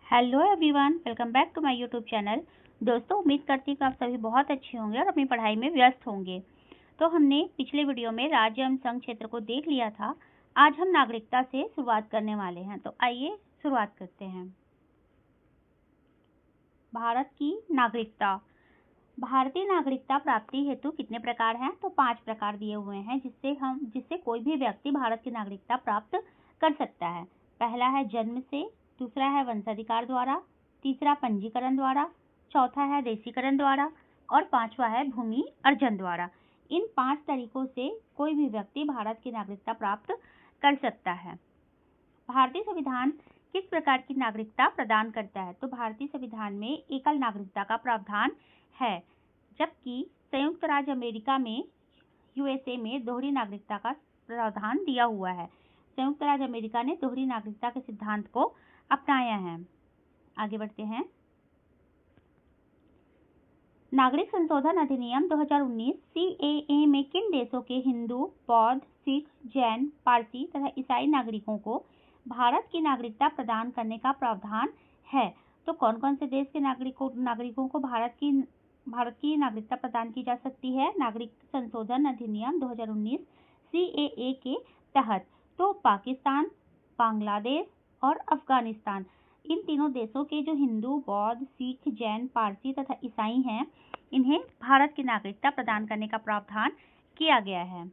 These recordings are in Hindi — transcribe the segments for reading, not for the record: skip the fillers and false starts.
Hello everyone, welcome back to my YouTube channel. दोस्तों, उम्मीद करती हूँ कि आप सभी बहुत अच्छे होंगे और अपनी पढ़ाई में व्यस्त होंगे। तो हमने पिछले वीडियो में राज्य एवं संघ क्षेत्र को देख लिया था। आज हम नागरिकता से शुरुआत करने वाले हैं, तो आइए शुरुआत करते हैं। भारत की नागरिकता। भारतीय नागरिकता प्राप्ति हेतु कितने प्रकार हैं? तो 5 प्रकार दिए हुए हैं जिससे कोई भी व्यक्ति भारत की नागरिकता प्राप्त कर सकता है। पहला है जन्म से, दूसरा है वंशाधिकार द्वारा, तीसरा पंजीकरण द्वारा, चौथा है देशीकरण द्वारा और पांचवा है भूमि अर्जन द्वारा। इन 5 तरीकों से कोई भी व्यक्ति भारत की नागरिकता प्राप्त कर सकता है। भारतीय संविधान किस प्रकार की नागरिकता प्रदान करता है? तो भारतीय संविधान में एकल नागरिकता का प्रावधान है, जबकि संयुक्त राज्य अमेरिका में यूएसए में दोहरी नागरिकता का प्रावधान दिया हुआ है। संयुक्त राज्य अमेरिका ने दोहरी नागरिकता के सिद्धांत को अपनाया है। आगे बढ़ते हैं। नागरिक संशोधन अधिनियम 2019 सीएए में किन देशों के हिंदू, बौद्ध, सिख, जैन, पारसी तथा ईसाई नागरिकों को भारत की नागरिकता प्रदान करने का प्रावधान है? तो कौन कौन से देश के नागरिकों को भारत की नागरिकता प्रदान की जा सकती है नागरिक संशोधन अधिनियम 2019 सीएए के तहत? तो पाकिस्तान, बांग्लादेश और अफगानिस्तान, इन तीनों देशों के जो हिंदू, बौद्ध, सिख, जैन, पारसी तथा ईसाई हैं, इन्हें भारत की नागरिकता प्रदान करने का प्रावधान किया गया है।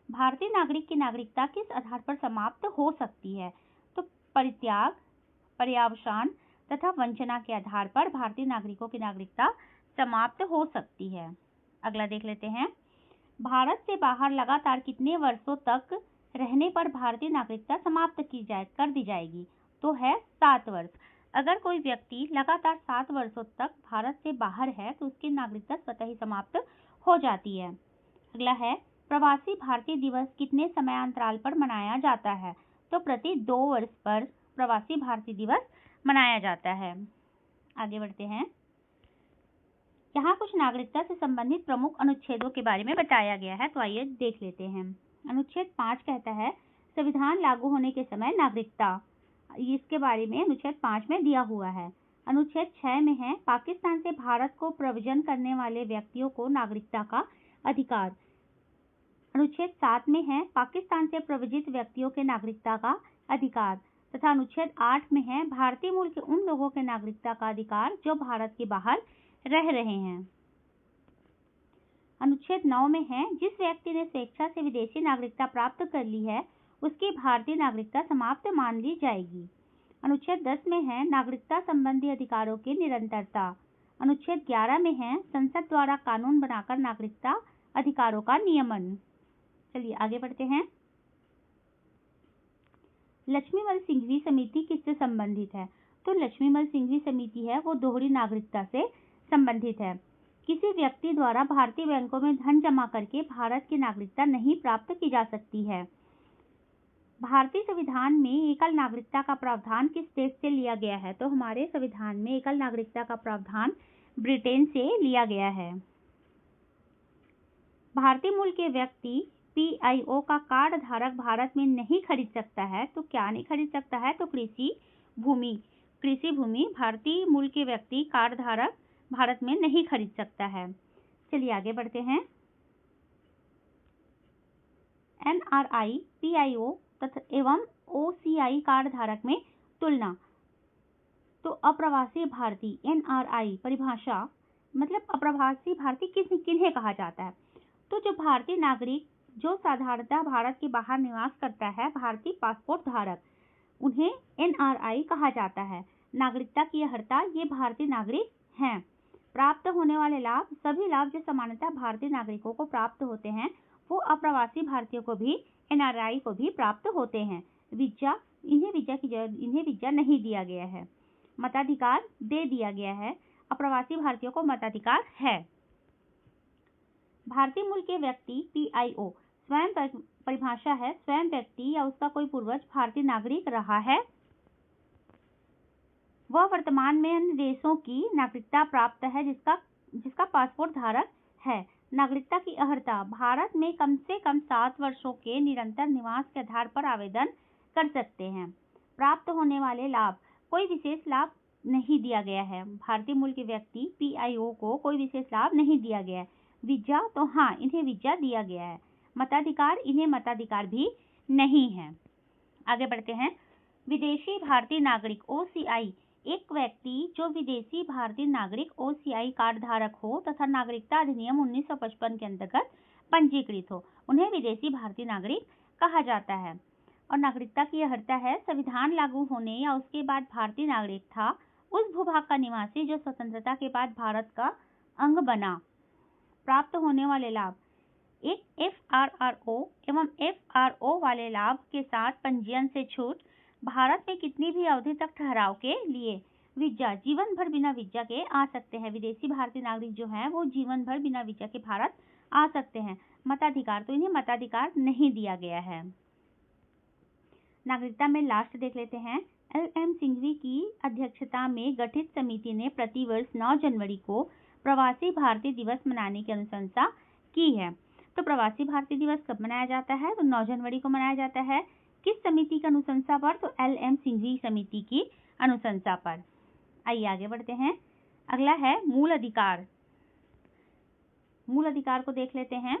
भारतीय नागरिक की नागरिकता किस आधार पर समाप्त हो सकती है? तो परित्याग, पर्यावसान तथा वंचना के आधार पर भारतीय नागरिकों की नागरिकता समाप्त हो सकती है। अगला देख लेते हैं। भारत से बाहर लगातार कितने वर्षों तक रहने पर भारतीय नागरिकता समाप्त कर दी जाएगी? तो है 7 वर्ष। अगर कोई व्यक्ति लगातार 7 वर्षों तक भारत से बाहर है तो उसकी नागरिकता स्वतः ही समाप्त हो जाती है। अगला है प्रवासी भारतीय दिवस कितने समयांतराल पर मनाया जाता है? तो प्रति 2 वर्ष पर प्रवासी भारतीय दिवस मनाया जाता है। आगे बढ़ते हैं। यहाँ कुछ नागरिकता से संबंधित प्रमुख अनुच्छेदों के बारे में बताया गया है, तो आइए देख लेते हैं। अनुच्छेद 5 कहता है संविधान लागू होने के समय नागरिकता, इसके बारे में अनुच्छेद 5 में दिया हुआ है। अनुच्छेद 6 में है पाकिस्तान से भारत को प्रव्रजन करने वाले व्यक्तियों को नागरिकता का अधिकार। अनुच्छेद 7 में है पाकिस्तान से प्रव्रजित व्यक्तियों के नागरिकता का अधिकार तथा अनुच्छेद 8 में है भारतीय मूल के उन लोगों के नागरिकता का अधिकार जो भारत के बाहर रह रहे हैं। अनुच्छेद 9 में है जिस व्यक्ति ने स्वेच्छा से विदेशी नागरिकता प्राप्त कर ली है उसकी भारतीय नागरिकता समाप्त मान ली जाएगी। अनुच्छेद 10 में है नागरिकता संबंधी अधिकारों की निरंतरता। अनुच्छेद 11 में है संसद द्वारा कानून बनाकर नागरिकता अधिकारों का नियमन। चलिए आगे बढ़ते हैं। लक्ष्मीमल सिंघवी समिति किससे संबंधित है? तो लक्ष्मीमल सिंघवी समिति है वो दोहरी नागरिकता से संबंधित है। किसी व्यक्ति द्वारा भारतीय बैंकों में धन जमा करके भारत की नागरिकता नहीं प्राप्त की जा सकती है। भारतीय संविधान में एकल नागरिकता का प्रावधान किस देश से लिया गया है? तो हमारे संविधान में एकल नागरिकता का प्रावधान ब्रिटेन से लिया गया है। भारतीय मूल के व्यक्ति पीआईओ का कार्ड धारक भारत में नहीं खरीद सकता है, तो क्या नहीं खरीद सकता है? तो कृषि भूमि भारतीय मूल के व्यक्ति कार्ड धारक भारत में नहीं खरीद सकता है। चलिए आगे बढ़ते हैं। एनआरआई, पीआईओ तथा एवं ओसीआई कार्ड धारक में तुलना। तो अप्रवासी भारतीय, एनआरआई परिभाषा मतलब अप्रवासी भारतीय किन्हें कहा जाता है? तो जो भारतीय नागरिक जो साधारणतः भारत के बाहर निवास करता है, भारतीय पासपोर्ट धारक, उन्हें एनआरआई कहा जाता है। नागरिकता की अर्हता ये भारतीय नागरिक हैं। प्राप्त होने वाले लाभ, सभी लाभ जो सामान्यतः भारतीय नागरिकों को प्राप्त होते हैं वो अप्रवासी भारतीयों को भी, एनआरआई को भी प्राप्त होते हैं। इन्हें वीजा नहीं दिया गया है। मताधिकार दे दिया गया है। अप्रवासी भारतीयों को मताधिकार है। भारतीय मूल के व्यक्ति पीआईओ स्वयं परिभाषा है स्वयं व्यक्ति या उसका कोई पूर्वज भारतीय नागरिक रहा है, वह वर्तमान में अन्य देशों की नागरिकता प्राप्त है जिसका पासपोर्ट धारक है। नागरिकता की अर्हता, भारत में कम से कम 7 वर्षों के निरंतर निवास के आधार पर आवेदन कर सकते हैं। प्राप्त होने वाले लाभ, कोई विशेष लाभ नहीं दिया गया है। भारतीय मूल के व्यक्ति PIO को कोई विशेष लाभ नहीं दिया गया है। वीजा तो हाँ, इन्हें वीजा दिया गया है। मताधिकार, इन्हें मताधिकार भी नहीं है। आगे बढ़ते हैं। विदेशी भारतीय नागरिक OCI, एक व्यक्ति जो विदेशी भारतीय नागरिक OCI कार्ड धारक हो तथा नागरिकता अधिनियम 1955 के अंतर्गत पंजीकृत हो, उन्हें विदेशी भारतीय नागरिक कहा जाता है। और नागरिकता की अर्हता है संविधान लागू होने या उसके बाद भारतीय नागरिक था उस भूभाग का निवासी जो स्वतंत्रता के बाद भारत का अंग बना। प्राप्त होने वाले लाभ, एक FRRO एवं FRO वाले लाभ के साथ पंजीयन से छूट, भारत में कितनी भी अवधि तक ठहराव के लिए वीजा, जीवन भर बिना वीजा के आ सकते हैं। विदेशी भारतीय नागरिक जो हैं वो जीवन भर बिना वीजा के भारत आ सकते हैं। मताधिकार, तो इन्हें मताधिकार नहीं दिया गया है। नागरिकता में लास्ट देख लेते हैं। LM सिंघवी की अध्यक्षता में गठित समिति ने प्रतिवर्ष 9 जनवरी को प्रवासी भारतीय दिवस मनाने की अनुशंसा की है। तो प्रवासी भारतीय दिवस कब मनाया जाता है? तो 9 जनवरी को मनाया जाता है। किस समिति की अनुशंसा पर? तो LM सिंघवी समिति की अनुशंसा पर। आइए आगे बढ़ते हैं। अगला है मूल अधिकार। मूल अधिकार को देख लेते हैं।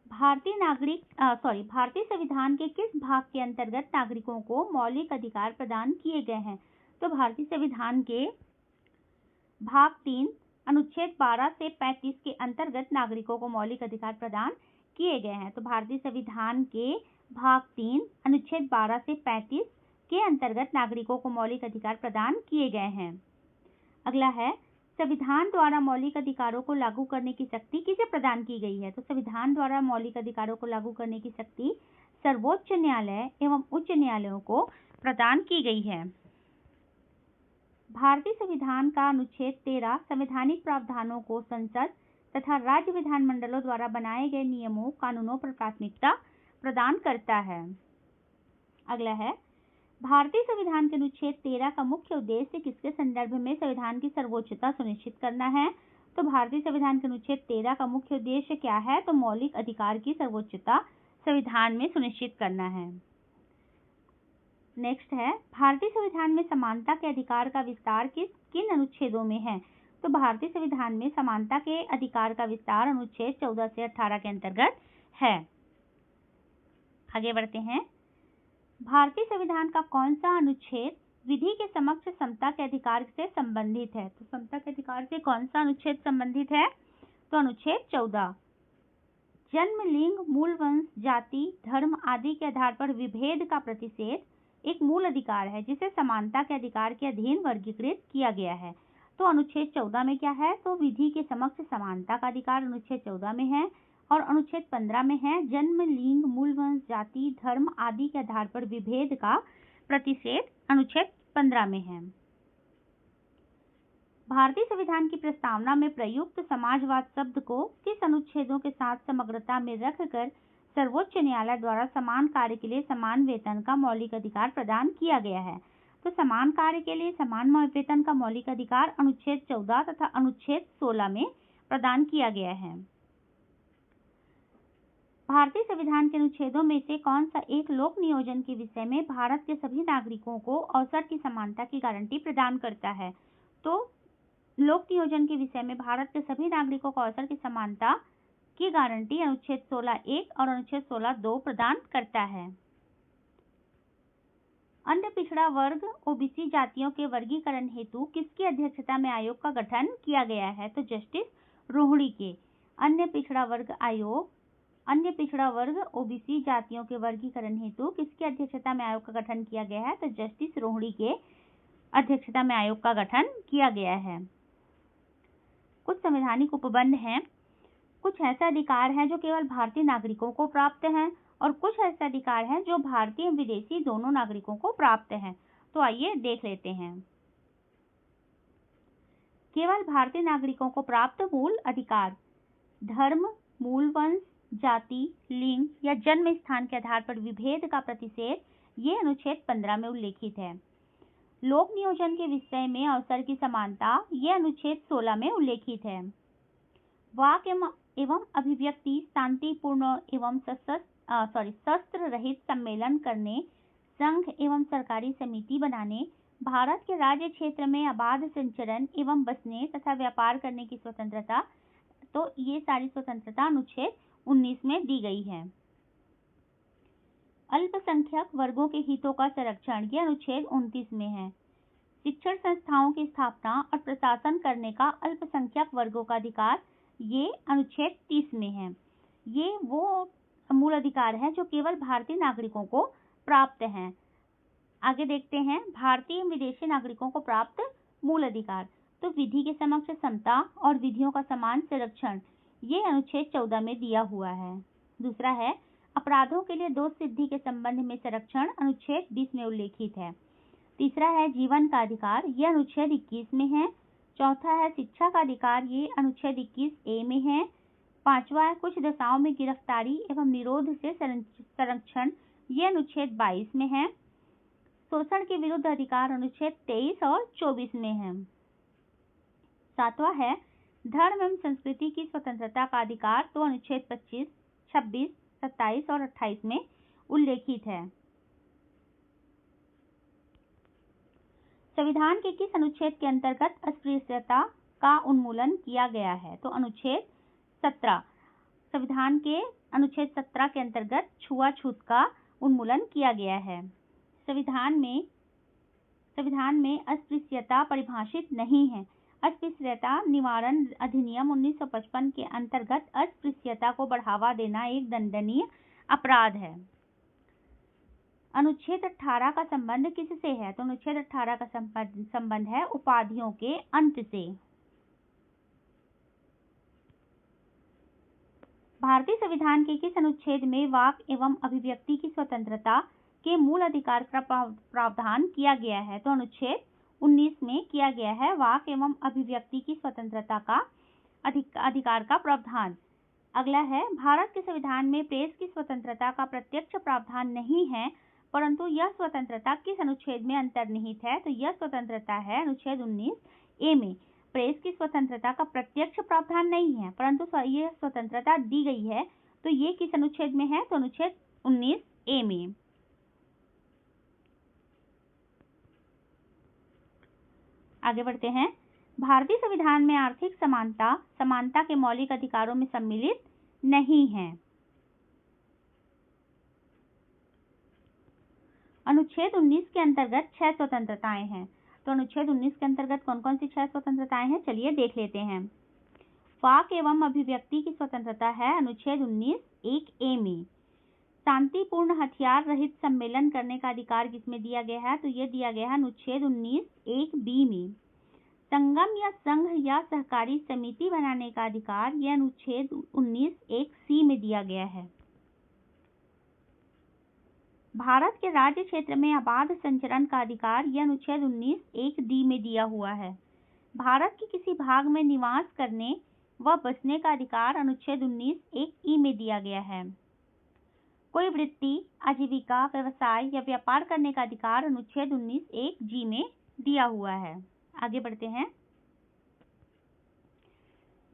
भारतीय संविधान के किस भाग के अंतर्गत नागरिकों को मौलिक अधिकार प्रदान किए गए हैं? तो भारतीय संविधान के भाग 3 अनुच्छेद 12 से 35 के अंतर्गत नागरिकों को मौलिक अधिकार प्रदान किए गए हैं। तो भारतीय संविधान के भाग 3 अनुच्छेद 12 से 35 के अंतर्गत नागरिकों को मौलिक अधिकार प्रदान किए गए हैं। अगला है, संविधान द्वारा मौलिक अधिकारों को लागू करने की शक्ति किसे प्रदान की गई है? तो संविधान द्वारा मौलिक अधिकारों को लागू करने की शक्ति सर्वोच्च न्यायालय एवं उच्च न्यायालयों को प्रदान की गई है। भारतीय संविधान का अनुच्छेद 13 संवैधानिक प्रावधानों को संसद तथा राज्य विधानमंडलों द्वारा बनाए गए नियमों कानूनों पर प्राथमिकता प्रदान करता है। अगला है, भारतीय संविधान के अनुच्छेद 13 का मुख्य उद्देश्य किसके संदर्भ में संविधान की सर्वोच्चता सुनिश्चित करना है? तो भारतीय संविधान के अनुच्छेद 13 का मुख्य उद्देश्य क्या है? तो मौलिक अधिकार की सर्वोच्चता संविधान में सुनिश्चित करना है। नेक्स्ट है, भारतीय संविधान में समानता के अधिकार का विस्तार किन अनुच्छेदों में है? तो भारतीय संविधान में समानता के अधिकार का विस्तार अनुच्छेद 14 से 18 के अंतर्गत है। आगे बढ़ते हैं। भारतीय संविधान का कौन सा अनुच्छेद विधि के समक्ष समता के अधिकार से संबंधित है? तो समता के अधिकार से कौन सा अनुच्छेद संबंधित है? तो अनुच्छेद 14। जन्म, लिंग, मूल वंश, जाति, धर्म आदि के आधार पर विभेद का प्रतिषेध एक मूल अधिकार है जिसे समानता के अधिकार के अधीन वर्गीकृत किया गया है। तो अनुच्छेद 14 में क्या है? तो विधि के समक्ष समानता का अधिकार अनुच्छेद 14 में है। और अनुच्छेद 15 में है जन्म, लिंग, मूल वंश, जाति, धर्म आदि के आधार पर विभेद का प्रतिषेध अनुच्छेद 15 में है। भारतीय संविधान की प्रस्तावना में प्रयुक्त समाजवाद शब्द को किस अनुच्छेदों के साथ समग्रता में रखकर सर्वोच्च न्यायालय द्वारा समान कार्य के लिए समान वेतन का मौलिक अधिकार प्रदान किया गया है? तो समान कार्य के लिए समान वेतन का मौलिक अधिकार अनुच्छेद 14 तथा अनुच्छेद 16 में प्रदान किया गया है। भारतीय संविधान के अनुच्छेदों में से कौन सा एक लोक नियोजन के विषय में भारत के सभी नागरिकों को अवसर की समानता की गारंटी प्रदान करता है? तो लोक नियोजन के विषय में भारत के सभी नागरिकों को अवसर की समानता की गारंटी अनुच्छेद 16(1) और अनुच्छेद 16(2) प्रदान करता है। अन्य पिछड़ा वर्ग OBC जातियों के वर्गीकरण हेतु किसकी अध्यक्षता में आयोग का गठन किया गया है? तो जस्टिस रोहिणी के। अन्य पिछड़ा वर्ग OBC जातियों के वर्गीकरण हेतु किसकी अध्यक्षता में आयोग का गठन किया गया है? तो जस्टिस रोहिणी के अध्यक्षता में आयोग का गठन किया गया है। कुछ संवैधानिक उपबंध हैं। कुछ ऐसे अधिकार हैं जो केवल भारतीय नागरिकों को प्राप्त हैं और कुछ ऐसे अधिकार हैं जो भारतीय एवं विदेशी दोनों नागरिकों को प्राप्त हैं। तो आइए देख लेते हैं। केवल भारतीय नागरिकों को प्राप्त मूल अधिकार: धर्म, मूल वंश, जाति, लिंग या जन्म स्थान के आधार पर विभेद का प्रतिषेध, ये अनुच्छेद 15 में उल्लेखित है। लोक नियोजन के विषय में अवसर की समानता, ये अनुच्छेद 16 में उल्लेखित है। वाक एवं अभिव्यक्ति शांतिपूर्ण एवं शस्त्र रहित सम्मेलन करने, संघ एवं सरकारी समिति बनाने, भारत के राज्य क्षेत्र में अबाध संचरण एवं बसने तथा व्यापार करने की स्वतंत्रता, तो ये सारी स्वतंत्रता अनुच्छेद 19 में दी गई है। अल्पसंख्यक वर्गों के हितों का संरक्षण, ये अनुच्छेद 29 में है। शिक्षण संस्थाओं की स्थापना और प्रशासन करने का अल्पसंख्यक वर्गों का अधिकार, ये अनुच्छेद 30 में है। ये वो मूल अधिकार है जो केवल भारतीय नागरिकों को प्राप्त हैं। आगे देखते हैं भारतीय एवं विदेशी नागरिकों को प्राप्त मूल अधिकार। तो विधि के समक्ष समता और विधियों का समान संरक्षण, ये अनुच्छेद 14 में दिया हुआ है। दूसरा है अपराधों के लिए दोष सिद्धि के संबंध में संरक्षण, अनुच्छेद 20 में उल्लेखित है। तीसरा है जीवन का अधिकार, ये अनुच्छेद 21 में है। चौथा है शिक्षा का अधिकार, ये अनुच्छेद 21A में है। पांचवा है कुछ दशाओं में गिरफ्तारी एवं निरोध से संरक्षण, ये अनुच्छेद 22 में है। शोषण के विरुद्ध अधिकार, अनुच्छेद 23 और 24 में है। सातवां है धर्म एवं संस्कृति की स्वतंत्रता का अधिकार, तो अनुच्छेद 25, 26, 27 और 28 में उल्लेखित है। संविधान के किस अनुच्छेद के अंतर्गत अस्पृश्यता का उन्मूलन किया गया है? तो अनुच्छेद 17। संविधान के अनुच्छेद 17 के अंतर्गत छुआछूत का उन्मूलन किया गया है। संविधान में अस्पृश्यता परिभाषित नहीं है। अस्पृश्यता निवारण अधिनियम 1955 के अंतर्गत अस्पृश्यता को बढ़ावा देना एक दंडनीय अपराध है। अनुच्छेद 18 का संबंध किससे है? तो अनुच्छेद 18 का संबंध है उपाधियों के अंत से। भारतीय संविधान के किस अनुच्छेद में वाक एवं अभिव्यक्ति की स्वतंत्रता के मूल अधिकार का प्रावधान किया गया है? तो अनुच्छेद 19 में किया गया है वाक एवं अभिव्यक्ति की स्वतंत्रता का अधिकार का प्रावधान। अगला है भारत के संविधान में प्रेस की स्वतंत्रता का प्रत्यक्ष प्रावधान नहीं है, परंतु यह स्वतंत्रता किस अनुच्छेद में अंतर्निहित है? तो यह स्वतंत्रता है अनुच्छेद 19A में। प्रेस की स्वतंत्रता का प्रत्यक्ष प्रावधान नहीं है, परंतु यह स्वतंत्रता दी गई है। तो ये किस अनुच्छेद में है? तो अनुच्छेद 19A में। आगे बढ़ते हैं। भारतीय संविधान में आर्थिक समानता के मौलिक अधिकारों में सम्मिलित नहीं है। अनुच्छेद 19 के अंतर्गत 6 स्वतंत्रताएं हैं। तो अनुच्छेद 19 के अंतर्गत कौन कौन सी 6 स्वतंत्रताएं हैं? चलिए देख लेते हैं। वाक एवं अभिव्यक्ति की स्वतंत्रता है अनुच्छेद 19(1)(a) में। शांतिपूर्ण हथियार रहित सम्मेलन करने का अधिकार किसमें दिया गया है? तो यह दिया गया है अनुच्छेद 19(1)(b) में। संगम या संघ या सहकारी समिति बनाने का अधिकार, यह अनुच्छेद 19(1)(c) में दिया गया है। भारत के राज्य क्षेत्र में अबाध संचरण का अधिकार, यह अनुच्छेद 19(1)(d) में दिया हुआ है। भारत के किसी भाग में निवास करने व बसने का अधिकार अनुच्छेद 19(1)(e) में दिया गया है। कोई वृत्ति, आजीविका, व्यवसाय या व्यापार करने का अधिकार अनुच्छेद 19(1)(g) में दिया हुआ है। आगे बढ़ते हैं।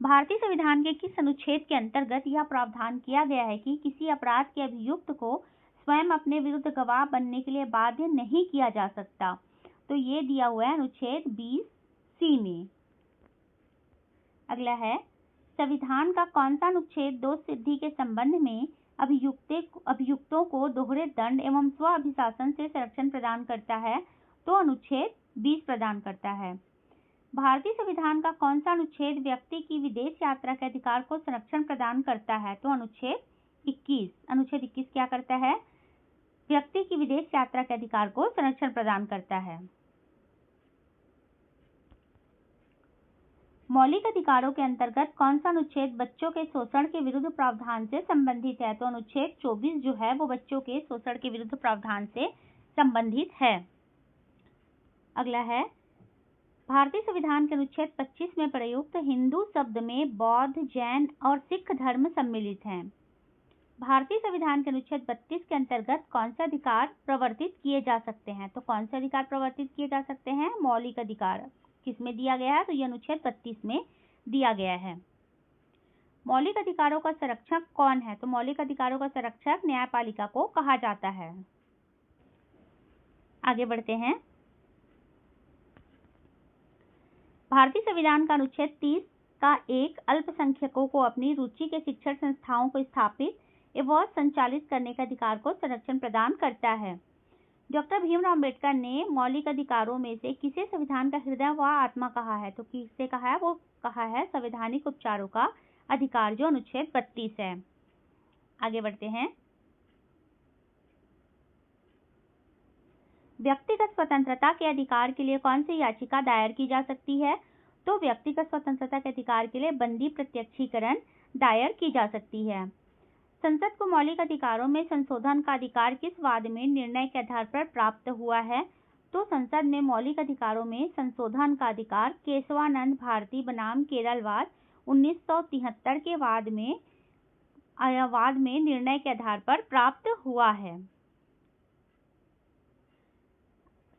भारतीय संविधान के किस अनुच्छेद के अंतर्गत यह प्रावधान किया गया है कि किसी अपराध के अभियुक्त को स्वयं अपने विरुद्ध गवाह बनने के लिए बाध्य नहीं किया जा सकता? तो ये दिया हुआ है अनुच्छेद 20(c) में। अगला है संविधान का कौन सा अनुच्छेद दोष सिद्धि के संबंध में अभियुक्तों को दोहरे दंड एवं स्व अभिशासन से संरक्षण प्रदान करता है? तो अनुच्छेद 20 प्रदान करता है। भारतीय संविधान का कौन सा अनुच्छेद व्यक्ति की विदेश यात्रा के अधिकार को संरक्षण प्रदान करता है? तो अनुच्छेद 21। अनुच्छेद 21 क्या करता है? व्यक्ति की विदेश यात्रा के अधिकार को संरक्षण प्रदान करता है। मौलिक अधिकारों के अंतर्गत कौन सा अनुच्छेद बच्चों के शोषण के विरुद्ध प्रावधान से संबंधित है? तो अनुच्छेद 24 जो है वो बच्चों के शोषण के विरुद्ध प्रावधान से संबंधित है। अगला है भारतीय संविधान के अनुच्छेद 25 में प्रयुक्त हिंदू शब्द में बौद्ध, जैन और सिख धर्म सम्मिलित हैं। भारतीय संविधान के अनुच्छेद 32 के अंतर्गत कौन से अधिकार प्रवर्तित किए जा सकते हैं? तो कौन से अधिकार प्रवर्तित किए जा सकते हैं? मौलिक अधिकार। किसमें दिया गया है? तो यह अनुच्छेद 32 में दिया गया है। मौलिक अधिकारों का संरक्षक कौन है? तो मौलिक अधिकारों का संरक्षक न्यायपालिका को कहा जाता है। आगे बढ़ते हैं। भारतीय संविधान का अनुच्छेद 30 का एक अल्पसंख्यकों को अपनी रुचि के शिक्षण संस्थाओं को स्थापित एवं संचालित करने के अधिकार को संरक्षण प्रदान करता है। डॉक्टर भीमराव अम्बेडकर ने मौलिक अधिकारों में से किसे संविधान का हृदय व आत्मा कहा है? तो किसे कहा है? वो कहा है संवैधानिक उपचारों का अधिकार, जो अनुच्छेद 32 है। आगे बढ़ते हैं। व्यक्तिगत स्वतंत्रता के अधिकार के लिए कौन सी याचिका दायर की जा सकती है? तो व्यक्तिगत स्वतंत्रता के अधिकार के लिए बंदी प्रत्यक्षीकरण दायर की जा सकती है। संसद को मौलिक अधिकारों में संशोधन का अधिकार किस वाद में निर्णय के आधार पर प्राप्त हुआ है? तो संसद में मौलिक अधिकारों में संशोधन का अधिकार केशवानंद भारती बनाम केरलवाद 1973 के वाद में निर्णय के आधार पर प्राप्त हुआ है।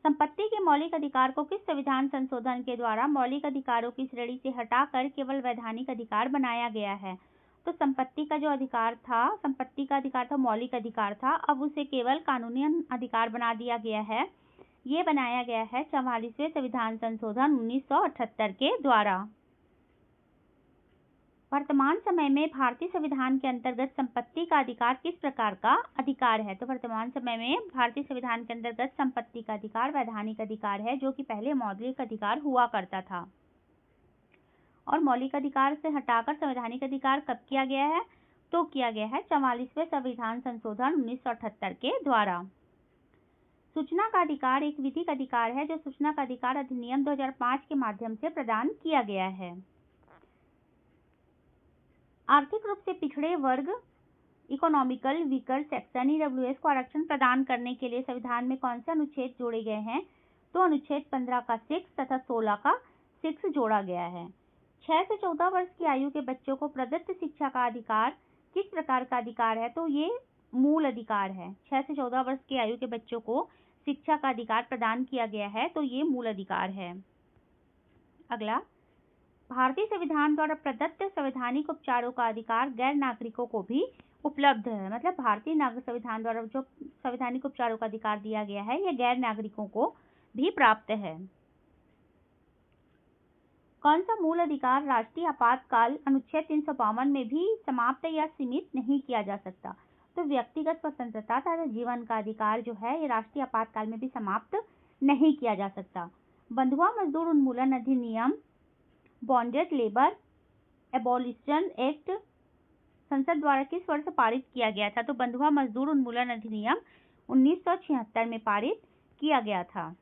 संपत्ति के मौलिक अधिकार को किस संविधान संशोधन के द्वारा मौलिक अधिकारों की श्रेणी से हटाकर केवल वैधानिक अधिकार बनाया गया है? तो संपत्ति का अधिकार था मौलिक अधिकार था, अब उसे केवल कानूनी अधिकार बना दिया गया है। ये बनाया गया है 44वें संविधान संशोधन 1978 के द्वारा। वर्तमान समय में भारतीय संविधान के अंतर्गत संपत्ति का अधिकार किस प्रकार का अधिकार है? तो वर्तमान समय में भारतीय संविधान के अंतर्गत संपत्ति का अधिकार वैधानिक अधिकार है, जो कि पहले मौलिक अधिकार हुआ करता था। और मौलिक अधिकार से हटाकर संवैधानिक अधिकार कब किया गया है? तो किया गया है 44वें संविधान संशोधन 1978 के द्वारा। सूचना का अधिकार एक विधिक अधिकार है, जो सूचना का अधिकार अधिनियम 2005 के माध्यम से प्रदान किया गया है। आर्थिक रूप से पिछड़े वर्ग इकोनॉमिकल वीकर सेक्शन ईडब्ल्यूएस को आरक्षण प्रदान करने के लिए संविधान में कौन से अनुच्छेद जोड़े गए हैं? तो अनुच्छेद 15 का 6 तथा 16 का 6 जोड़ा गया है। 6 से 14 वर्ष की आयु के बच्चों को प्रदत्त शिक्षा का अधिकार किस प्रकार का अधिकार है? तो ये मूल अधिकार है। 6 से 14 वर्ष की आयु के बच्चों को शिक्षा का अधिकार प्रदान किया गया है, तो ये मूल अधिकार है। अगला, भारतीय संविधान द्वारा प्रदत्त संवैधानिक उपचारों का अधिकार गैर नागरिकों को भी उपलब्ध है। मतलब भारतीय संविधान द्वारा जो संवैधानिक उपचारों का अधिकार दिया गया है, यह गैर नागरिकों को भी प्राप्त है। कौन सा मूल अधिकार राष्ट्रीय आपातकाल अनुच्छेद 352 में भी समाप्त या सीमित नहीं किया जा सकता? तो व्यक्तिगत स्वतंत्रता तथा जीवन का अधिकार जो है, ये राष्ट्रीय आपातकाल में भी समाप्त नहीं किया जा सकता। बंधुआ मजदूर उन्मूलन अधिनियम बॉन्डेड लेबर एबॉलिशन एक्ट संसद द्वारा किस वर्ष पारित किया गया था? तो बंधुआ मजदूर उन्मूलन अधिनियम 1976 में पारित किया गया था।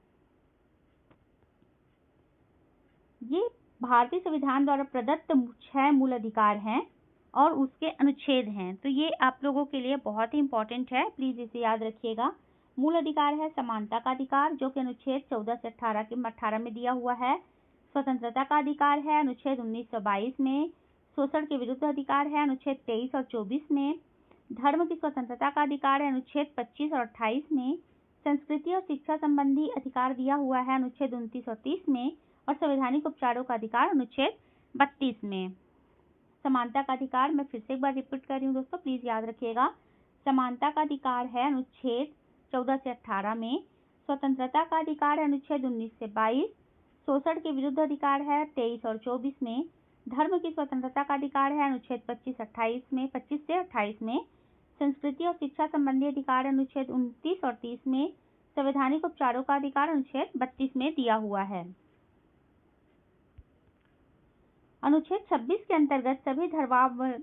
ये भारतीय संविधान द्वारा प्रदत्त 6 मूल अधिकार हैं और उसके अनुच्छेद हैं, तो ये आप लोगों के लिए बहुत ही इंपॉर्टेंट है, प्लीज इसे याद रखिएगा। मूल अधिकार है समानता का अधिकार, जो कि अनुच्छेद 14 से 18 में दिया हुआ है। स्वतंत्रता का अधिकार है अनुच्छेद 1922 में। शोषण के विरुद्ध अधिकार है अनुच्छेद 23 और 24 में। धर्म की स्वतंत्रता का अधिकार है अनुच्छेद 25 और 28 में। संस्कृति और शिक्षा संबंधी अधिकार दिया हुआ है अनुच्छेद 29 और 30 में। और संवैधानिक उपचारों का अधिकार अनुच्छेद 32 में। समानता का अधिकार, मैं फिर से एक बार रिपीट कर रही हूँ दोस्तों, प्लीज याद रखिएगा। समानता का अधिकार है अनुच्छेद 14 से 18 में। स्वतंत्रता का अधिकार है अनुच्छेद 19 से 22। शोषण के विरुद्ध अधिकार है 23 और 24 में। धर्म की स्वतंत्रता का अधिकार है अनुच्छेद 25 से 28 में। संस्कृति और शिक्षा संबंधी अधिकार अनुच्छेद 29 और 30 में। संवैधानिक उपचारों का अधिकार अनुच्छेद 32 में दिया हुआ है। अनुच्छेद 26 के अंतर्गत सभी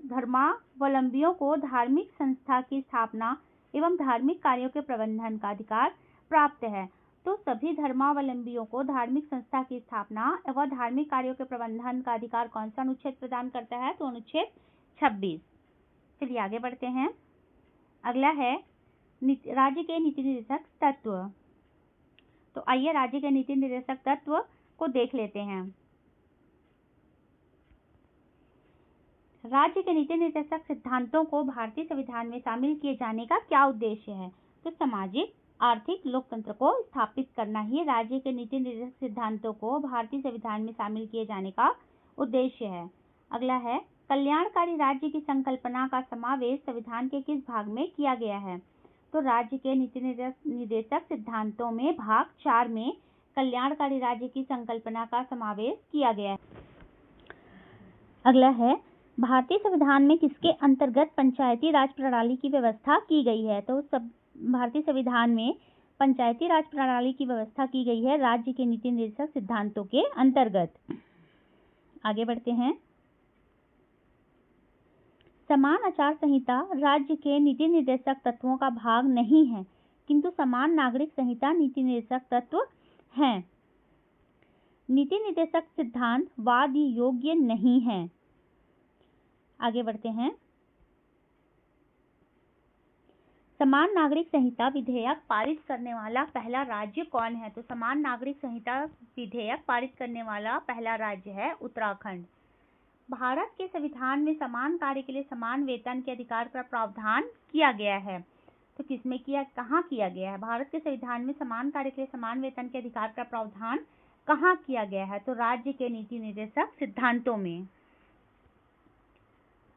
धर्मावलंबियों को धार्मिक संस्था की स्थापना एवं धार्मिक कार्यों के प्रबंधन का अधिकार प्राप्त है। तो सभी धर्मावलंबियों को धार्मिक संस्था की स्थापना एवं धार्मिक कार्यों के प्रबंधन का अधिकार कौन सा अनुच्छेद प्रदान करता है? तो अनुच्छेद 26। चलिए आगे बढ़ते हैं। अगला है राज्य के नीति निर्देशक तत्व। तो आइए राज्य के नीति निर्देशक तत्व को देख लेते हैं। राज्य के नीति निर्देशक सिद्धांतों को भारतीय संविधान में शामिल किए जाने का क्या उद्देश्य है? तो सामाजिक आर्थिक लोकतंत्र को स्थापित करना ही राज्य के नीति निर्देशक सिद्धांतों को भारतीय संविधान में शामिल किए जाने का उद्देश्य है। अगला है कल्याणकारी राज्य की संकल्पना का समावेश संविधान के किस भाग में किया गया है? तो राज्य के नीति निर्देशक सिद्धांतों में भाग 4 में कल्याणकारी राज्य की संकल्पना का समावेश किया गया है। अगला है, भारतीय संविधान में किसके अंतर्गत पंचायती राज प्रणाली की व्यवस्था की गई है? तो भारतीय संविधान में पंचायती राज प्रणाली की व्यवस्था की गई है राज्य के नीति निर्देशक सिद्धांतों के अंतर्गत। आगे बढ़ते हैं। समान आचार संहिता राज्य के नीति निर्देशक तत्वों का भाग नहीं है, किंतु समान नागरिक संहिता नीति निर्देशक तत्व है। नीति निर्देशक सिद्धांत वाद योग्य नहीं है। आगे बढ़ते हैं। समान नागरिक संहिता विधेयक पारित करने वाला पहला राज्य कौन है? तो समान नागरिक संहिता विधेयक पारित करने वाला पहला राज्य है उत्तराखंड। भारत के संविधान में समान कार्य के लिए समान वेतन के अधिकार का प्रावधान किया गया है। तो किसमें कहाँ किया गया है? भारत के संविधान में समान कार्य के लिए समान वेतन के अधिकार का प्रावधान कहाँ किया गया है? तो राज्य के नीति निर्देशक सिद्धांतों में।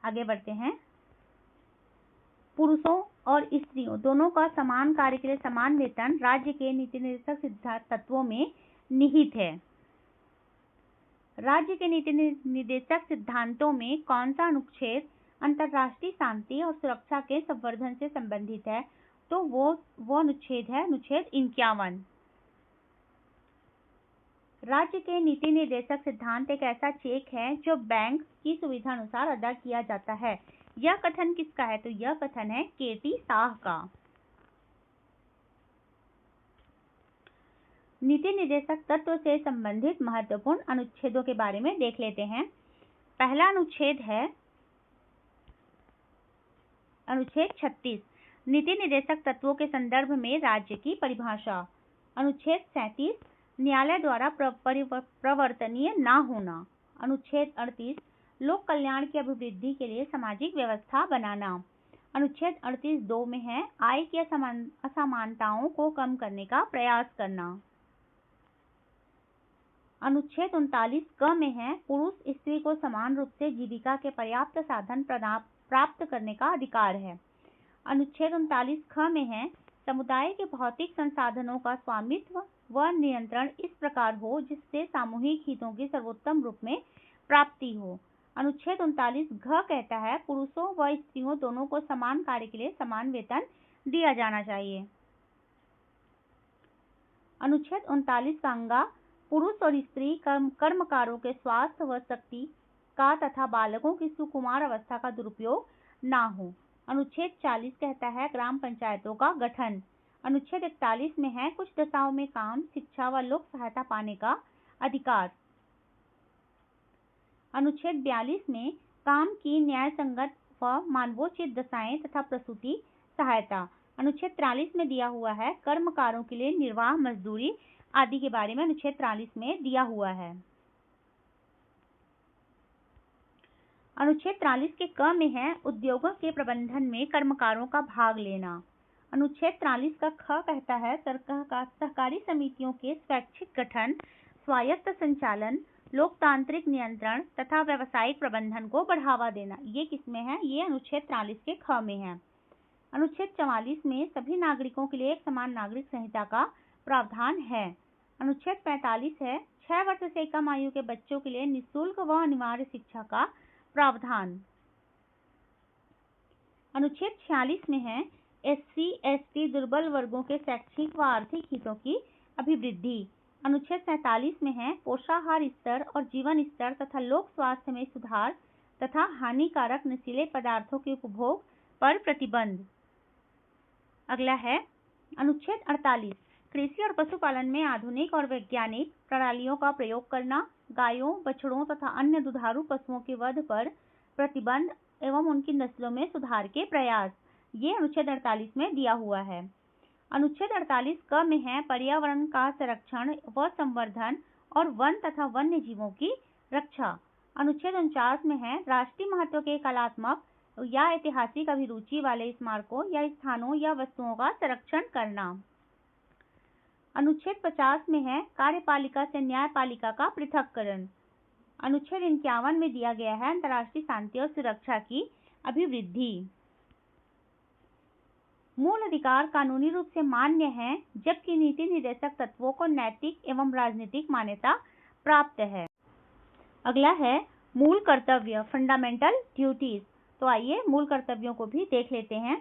आगे बढ़ते हैं। पुरुषों और स्त्रियों दोनों का समान कार्य के लिए समान वेतन राज्य के नीति निर्देशक सिद्धांत तत्वों में निहित है। राज्य के नीति निर्देशक सिद्धांतों में कौन सा अनुच्छेद अंतर्राष्ट्रीय शांति और सुरक्षा के संवर्धन से संबंधित है? तो वो अनुच्छेद है अनुच्छेद 51। राज्य के नीति निर्देशक सिद्धांत एक ऐसा चेक है जो बैंक की सुविधा अनुसार अदा किया जाता है। यह कथन किसका है? तो यह कथन है केटी शाह का। नीति निर्देशक तत्व से संबंधित महत्वपूर्ण अनुच्छेदों के बारे में देख लेते हैं। पहला अनुच्छेद है अनुच्छेद 36, नीति निर्देशक तत्वों के संदर्भ में राज्य की परिभाषा। अनुच्छेद 37, न्यायालय द्वारा प्रवर्तनीय न होना। अनुच्छेद 38, लोक कल्याण की अभिवृद्धि के लिए सामाजिक व्यवस्था बनाना। अनुच्छेद 38(2) में है आय की असमानताओं को कम करने का प्रयास करना। अनुच्छेद 39(क) में है पुरुष स्त्री को समान रूप से जीविका के पर्याप्त साधन प्राप्त करने का अधिकार है। अनुच्छेद 39(ख) में है समुदाय के भौतिक संसाधनों का स्वामित्व व नियंत्रण इस प्रकार हो जिससे सामूहिक हितों की सर्वोत्तम रूप में प्राप्ति हो। अनुच्छेद 39(घ) कहता है पुरुषों व स्त्रियों दोनों को समान कार्य के लिए समान वेतन दिया जाना चाहिए। अनुच्छेद 39(ङ) पुरुष और स्त्री कर्मकारों के स्वास्थ्य व शक्ति का तथा बालकों की सुकुमार अवस्था का दुरुपयोग ना हो। अनुच्छेद 40 कहता है ग्राम पंचायतों का गठन। अनुच्छेद 41 में है कुछ दशाओं में काम, शिक्षा व लोक सहायता पाने का अधिकार। अनुच्छेद 42 में काम की न्याय संगत व मानवोचित दशाएं तथा प्रसूति सहायता। अनुच्छेद 43 में दिया हुआ है कर्मकारों के लिए निर्वाह मजदूरी आदि के बारे में अनुच्छेद 43 में दिया हुआ है। अनुच्छेद 43 के क में है उद्योगों के प्रबंधन में कर्मकारों का भाग लेना। अनुच्छेद 43 का ख कहता है सहकारी समितियों के स्वैच्छिक गठन, स्वायत्त संचालन, लोकतांत्रिक नियंत्रण तथा व्यावसायिक प्रबंधन को बढ़ावा देना। ये किसमें है? ये अनुच्छेद 43 के ख में है। अनुच्छेद 44 में सभी नागरिकों के लिए एक समान नागरिक संहिता का प्रावधान है। अनुच्छेद 45 है 6 वर्ष से कम आयु के बच्चों के लिए निःशुल्क व अनिवार्य शिक्षा का प्रावधान। अनुच्छेद 46 में है SC, ST दुर्बल वर्गों के शैक्षिक व आर्थिक हितों की अभिवृद्धि। अनुच्छेद 47 में है पोषाहार स्तर और जीवन स्तर तथा लोक स्वास्थ्य में सुधार तथा हानिकारक नशीले पदार्थों के उपभोग पर प्रतिबंध। अगला है अनुच्छेद 48, कृषि और पशुपालन में आधुनिक और वैज्ञानिक प्रणालियों का प्रयोग करना, गायों, बछड़ों तथा अन्य दुधारू पशुओं के वध पर प्रतिबंध एवं उनकी नस्लों में सुधार के प्रयास। ये अनुच्छेद 48 में दिया हुआ है। अनुच्छेद 48 क में है पर्यावरण का संरक्षण व संवर्धन और वन तथा वन्य जीवों की रक्षा। अनुच्छेद 49 में है राष्ट्रीय महत्व के कलात्मक या ऐतिहासिक अभिरुचि वाले स्मारकों या स्थानों या वस्तुओं का संरक्षण करना। अनुच्छेद 50 में है कार्यपालिका से न्यायपालिका का पृथक्करण। अनुच्छेद 51 में दिया गया है अंतर्राष्ट्रीय शांति और सुरक्षा की अभिवृद्धि। मूल अधिकार कानूनी रूप से मान्य हैं, जबकि नीति निर्देशक तत्वों को नैतिक एवं राजनीतिक मान्यता प्राप्त है। अगला है मूल कर्तव्य, फंडामेंटल ड्यूटीज। तो आइए मूल कर्तव्यों को भी देख लेते हैं।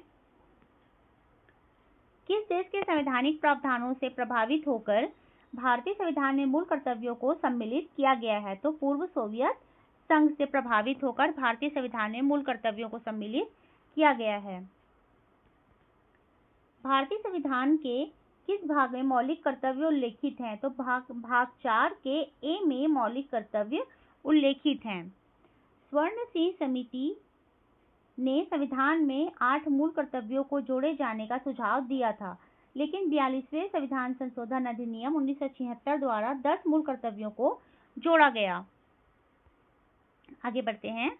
किस देश के संवैधानिक प्रावधानों से प्रभावित होकर भारतीय संविधान में मूल कर्तव्यों को सम्मिलित किया गया है? तो पूर्व सोवियत संघ से प्रभावित होकर भारतीय संविधान में मूल कर्तव्यों को सम्मिलित किया गया है। भारतीय संविधान के किस भाग में मौलिक कर्तव्य उल्लेखित हैं? तो भाग 4 के ए में मौलिक कर्तव्य उल्लेखित हैं। स्वर्ण सिंह समिति ने संविधान में 8 मूल कर्तव्यों को जोड़े जाने का सुझाव दिया था, लेकिन 42वें संविधान संशोधन अधिनियम 1976 द्वारा 10 मूल कर्तव्यों को जोड़ा गया। आगे बढ़ते हैं।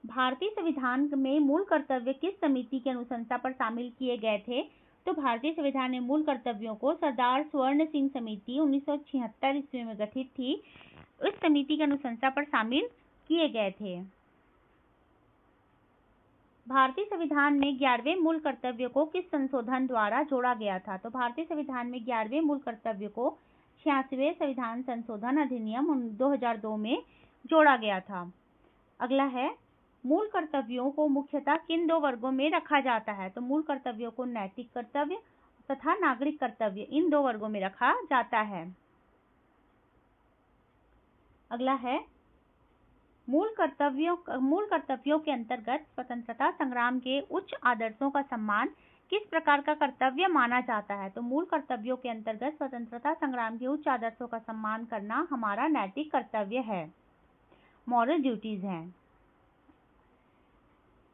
भारतीय संविधान में मूल कर्तव्य किस समिति की अनुशंसा पर शामिल किए गए थे? तो भारतीय संविधान में मूल कर्तव्यों को सरदार स्वर्ण सिंह समिति 1976 ईस्वी में गठित थी, इस समिति की अनुशंसा पर शामिल किए गए थे। भारतीय संविधान में 11वें मूल कर्तव्य को किस संशोधन द्वारा जोड़ा गया था? तो भारतीय संविधान में 11वें मूल कर्तव्य को 86वें संविधान संशोधन अधिनियम 2002 में जोड़ा गया था। अगला है मूल कर्तव्यों को मुख्यतः किन 2 वर्गों में रखा जाता है? तो मूल कर्तव्यों को नैतिक कर्तव्य तथा नागरिक कर्तव्य, इन 2 वर्गों में रखा जाता है। अगला है मूल कर्तव्यों के अंतर्गत स्वतंत्रता संग्राम के उच्च आदर्शों का सम्मान किस प्रकार का कर्तव्य माना जाता है? तो मूल कर्तव्यों के अंतर्गत स्वतंत्रता संग्राम के उच्च आदर्शों का सम्मान करना हमारा नैतिक कर्तव्य है, मॉरल ड्यूटीज हैं।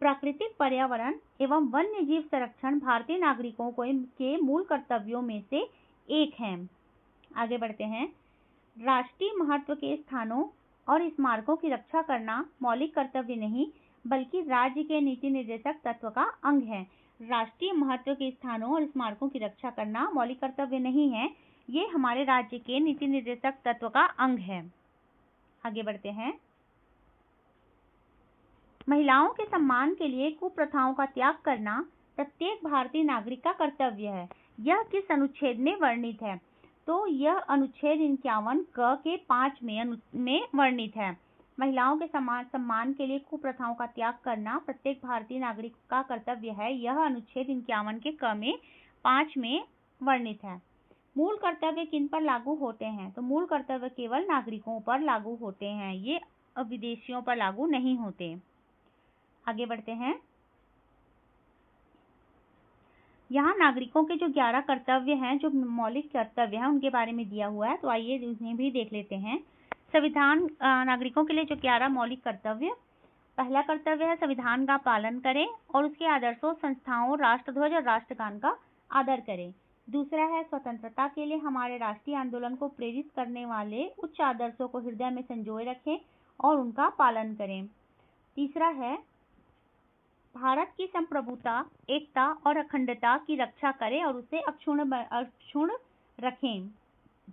प्राकृतिक पर्यावरण एवं वन्य जीव संरक्षण भारतीय नागरिकों के मूल कर्तव्यों में से एक है। आगे बढ़ते हैं। राष्ट्रीय महत्व के स्थानों और स्मारकों की रक्षा करना मौलिक कर्तव्य नहीं, बल्कि राज्य के नीति निर्देशक तत्व का अंग है। राष्ट्रीय महत्व के स्थानों और स्मारकों की रक्षा करना मौलिक कर्तव्य नहीं है, ये हमारे राज्य के नीति निर्देशक तत्व का अंग है। आगे बढ़ते हैं। महिलाओं के सम्मान के लिए कुप्रथाओं का त्याग करना प्रत्येक भारतीय नागरिक का कर्तव्य है। यह किस अनुच्छेद में वर्णित है? तो यह अनुच्छेद 51 क के 5 में वर्णित है। महिलाओं के सम्मान के लिए कुप्रथाओं का त्याग करना प्रत्येक भारतीय नागरिक का कर्तव्य है। यह अनुच्छेद 51 के क में 5 में वर्णित है। मूल कर्तव्य किन पर लागू होते हैं? तो मूल कर्तव्य केवल नागरिकों पर लागू होते हैं, ये विदेशियों पर लागू नहीं होते। आगे बढ़ते हैं। यहाँ नागरिकों के जो 11 कर्तव्य हैं, जो मौलिक कर्तव्य हैं, उनके बारे में दिया हुआ है, तो आइए उन्हें भी देख लेते हैं। संविधान नागरिकों के लिए जो 11 मौलिक कर्तव्य। पहला कर्तव्य है संविधान का पालन करें और उसके आदर्शों, संस्थाओं, राष्ट्रध्वज और राष्ट्रगान का आदर करें। दूसरा है स्वतंत्रता के लिए हमारे राष्ट्रीय आंदोलन को प्रेरित करने वाले उच्च आदर्शों को हृदय में संजोए रखें और उनका पालन करें। तीसरा है भारत की संप्रभुता, एकता और अखंडता की रक्षा करें और उसे अक्षुण्ण रखें।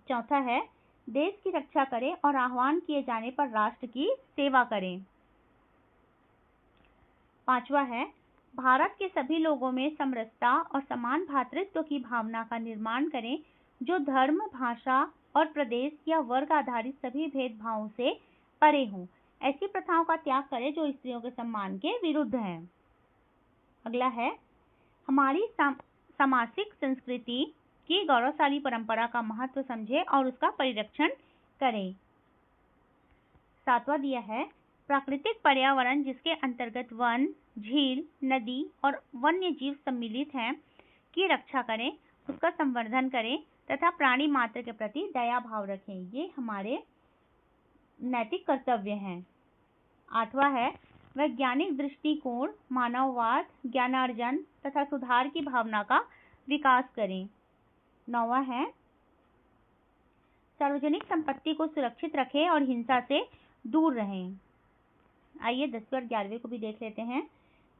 चौथा है देश की रक्षा करें और आह्वान किए जाने पर राष्ट्र की सेवा करें। पांचवा है भारत के सभी लोगों में समरसता और समान भ्रातृत्व की भावना का निर्माण करें, जो धर्म, भाषा और प्रदेश या वर्ग आधारित सभी भेदभावों से परे हों। ऐसी प्रथाओं का त्याग करें जो स्त्रियों के सम्मान के विरुद्ध हैं। अगला है हमारी सामाजिक संस्कृति की गौरवशाली परंपरा का महत्व समझें और उसका परिरक्षण करें। सातवां दिया है प्राकृतिक पर्यावरण जिसके अंतर्गत वन, झील, नदी और वन्य जीव सम्मिलित हैं की रक्षा करें, उसका संवर्धन करें तथा प्राणी मात्र के प्रति दया भाव रखें। ये हमारे नैतिक कर्तव्य हैं। आठवां है वैज्ञानिक दृष्टिकोण, मानववाद, ज्ञानार्जन तथा सुधार की भावना का विकास करें। नौवां है सार्वजनिक संपत्ति को सुरक्षित रखें और हिंसा से दूर रहें। आइए 10वें और 11वें को भी देख लेते हैं।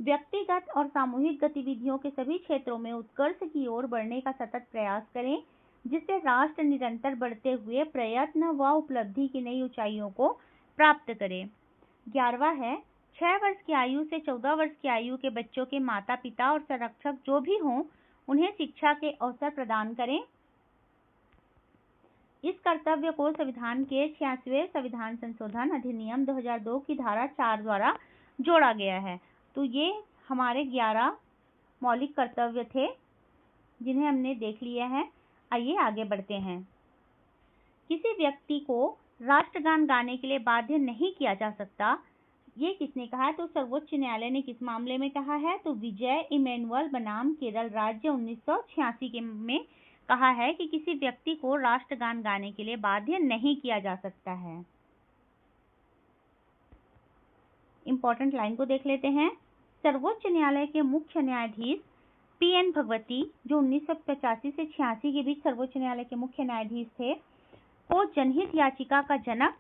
व्यक्तिगत और सामूहिक गतिविधियों के सभी क्षेत्रों में उत्कर्ष की ओर बढ़ने का सतत प्रयास करें, जिससे राष्ट्र निरंतर बढ़ते हुए प्रयत्न व उपलब्धि की नई ऊंचाइयों को प्राप्त करे। 11वां है 6 वर्ष की आयु से 14 वर्ष की आयु के बच्चों के माता पिता और संरक्षक जो भी हों उन्हें शिक्षा के अवसर प्रदान करें। इस कर्तव्य को संविधान के 86वें संविधान संशोधन अधिनियम 2002 की धारा 4 द्वारा जोड़ा गया है। तो ये हमारे 11 मौलिक कर्तव्य थे जिन्हें हमने देख लिया है। आइए आगे बढ़ते हैं। किसी व्यक्ति को राष्ट्रगान गाने के लिए बाध्य नहीं किया जा सकता, ये किसने कहा है? तो सर्वोच्च न्यायालय ने किस मामले में कहा है? तो विजय इमैनुअल बनाम केरल राज्य 1986 में कहा है कि किसी व्यक्ति को राष्ट्रगान गाने के लिए बाध्य नहीं किया जा सकता है। इंपॉर्टेंट लाइन को देख लेते हैं। सर्वोच्च न्यायालय के मुख्य न्यायाधीश PN भगवती, जो 1985 से 86 के बीच सर्वोच्च न्यायालय के मुख्य न्यायाधीश थे, को जनहित याचिका का जनक,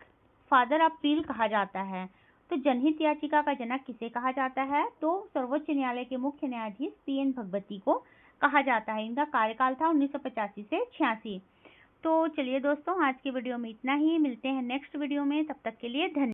फादर ऑफ अपील कहा जाता है। तो जनहित याचिका का जनक किसे कहा जाता है? तो सर्वोच्च न्यायालय के मुख्य न्यायाधीश PN भगवती को कहा जाता है। इनका कार्यकाल था 1985 से 86। तो चलिए दोस्तों, आज की वीडियो में इतना ही। मिलते हैं नेक्स्ट वीडियो में, तब तक के लिए धन्यवाद।